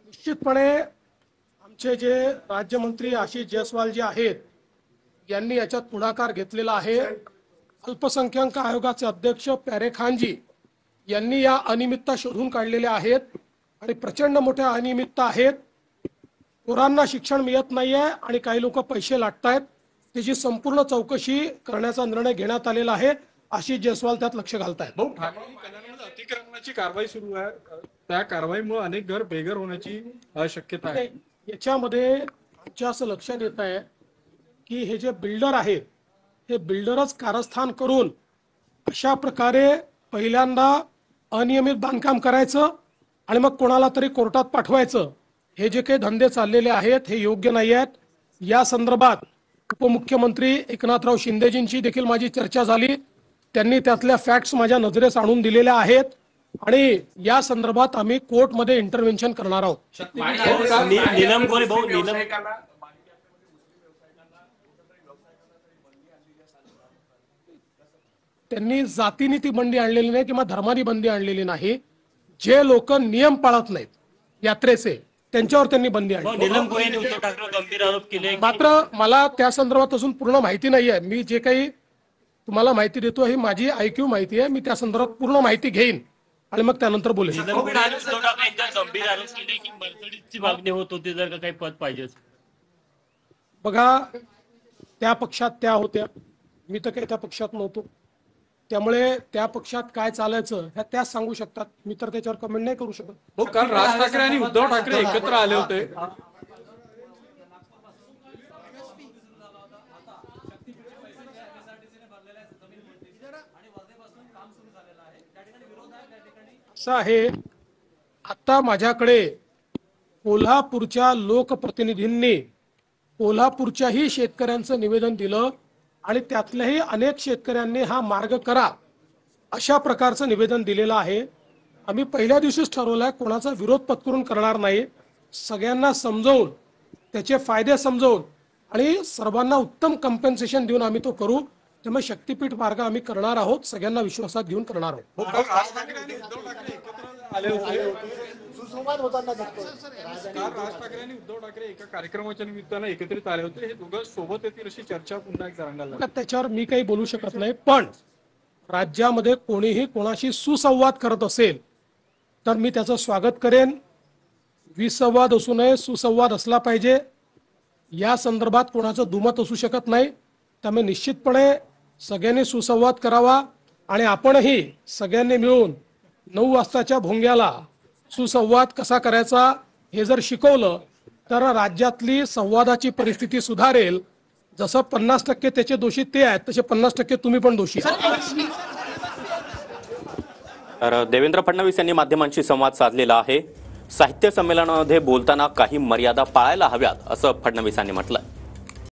निश्चितपणे आमचे जे राज्यमंत्री आशिष जयस्वाल जे आहेत यांनी याच्यात पुढाकार घेतलेला आहे। अल्पसंख्याक आयोगाचे अध्यक्ष प्यारे खानजी यांनी या अनियमितता शोधून काढलेल्या आहेत आणि प्रचंड मोठ्या अनियमितता आहेत। पोरांना शिक्षण मिळत नाहीये आणि काही लोक पैसे लाटतायत। त्याची संपूर्ण चौकशी करण्याचा निर्णय घेण्यात आलेला आहे। आशिष जयस्वाल त्यात लक्ष घालतायत। भाऊ, ठाणे कल्याणमध्ये अतिक्रमणाची कारवाई सुरू आहे, त्या कारवाईमुळे अनेक घर बेघर होण्याची शक्यता आहे। याच्यामध्ये आमच्या असं लक्षात येत आहे की हे जे बिल्डर आहेत हे बिल्डरच कारस्थान करून अशा प्रकारे पहिल्यांदा अनियमित बांधकाम करायचं आणि मग कोणाला तरी कोर्टात पाठवायचं। हे जे काही धंदे चाललेले आहेत हे योग्य नाही आहेत। या संदर्भात उपमुख्यमंत्री एकनाथराव शिंदेजींची देखील माझी चर्चा झाली। त्यांनी त्यातल्या फॅक्ट्स माझ्या नजरेस आणून दिलेल्या आहेत आणि या संदर्भात आम्ही कोर्टमध्ये इंटरव्हेन्शन करणार आहोत। त्यांनी जातीने ती बंदी आणलेली नाही किंवा धर्मानी बंदी आणलेली नाही। जे लोक नियम पाळत नाहीत यात्रेचे त्यांच्यावर त्यांनी बंदी आणली। मात्र मला त्या संदर्भात अजून पूर्ण माहिती नाही आहे। मी जे काही तुम्हाला माहिती देतो ही माझी IQ माहिती आहे। मी त्या संदर्भात पूर्ण माहिती घेईन आणि मग त्यानंतर बोलेन। बघा, त्या पक्षात त्या होत्या, मी तर काही त्या पक्षात नव्हतो, त्यामुळे त्या पक्षात काय चालायचं हे त्याच सांगू शकतात। मी तर त्याच्यावर कमेंट नाही करू शकत। हो, काल राज ठाकरे आणि उद्धव ठाकरे एकत्र आले होते। असं आहे, आता माझ्याकडे कोल्हापूरच्या लोकप्रतिनिधींनी कोल्हापूरच्याही शेतकऱ्यांचं निवेदन दिलं आणि त्यातल्याही अनेक शेतकऱ्यांनी हा मार्ग करा अशा प्रकारचं निवेदन दिलेलं आहे। आम्ही पहिल्या दिवशीच ठरवलंय कोणाचा विरोध पत्करून करणार नाही। सगळ्यांना समजावून त्याचे फायदे समजावून आणि सर्वांना उत्तम कॉम्पेन्सेशन देऊन आम्ही तो करू। त्यामुळे शक्तीपीठ मार्ग आम्ही करणार आहोत, सगळ्यांना विश्वासात घेऊन करणार आहोत। राज ठाकरे आणि उद्धव ठाकरे एकत्र आले होते, सुसंवाद होताना दिसतो। काल राज ठाकरे आणि उद्धव ठाकरे एका कार्यक्रमाच्या निमित्तानं एकत्रित आले होते, हे दोघं सोबत येतील अशी चर्चा पुन्हा एकदा रंगाला लागली। त्याच्यावर मी काही बोलू शकत नाही, पण राज्यामध्ये कोणीही कोणाशी सुसंवाद करत असेल तर मी त्याचं स्वागत करेन। विसंवाद असू नये, सुसंवाद असला पाहिजे। या संदर्भात कोणाचं दुमत असू शकत नाही। त्यामुळे निश्चितपणे सगळ्यांनी सुसंवाद करावा आणि आपणही सगळ्यांनी मिळून 9 वाजताच्या भोंग्याला सुसंवाद कसा करायचा हे जर शिकवलं तर राज्यातली संवादाची परिस्थिती सुधारेल। जसं 50% त्याचे दोषी ते आहेत तसे 50% तुम्ही पण दोषी आहात। तर देवेंद्र फडणवीस यांनी माध्यमांशी संवाद साधलेला आहे। साहित्य संमेलनामध्ये बोलताना काही मर्यादा पाळायला हव्यात असं फडणवीसांनी म्हटलंय।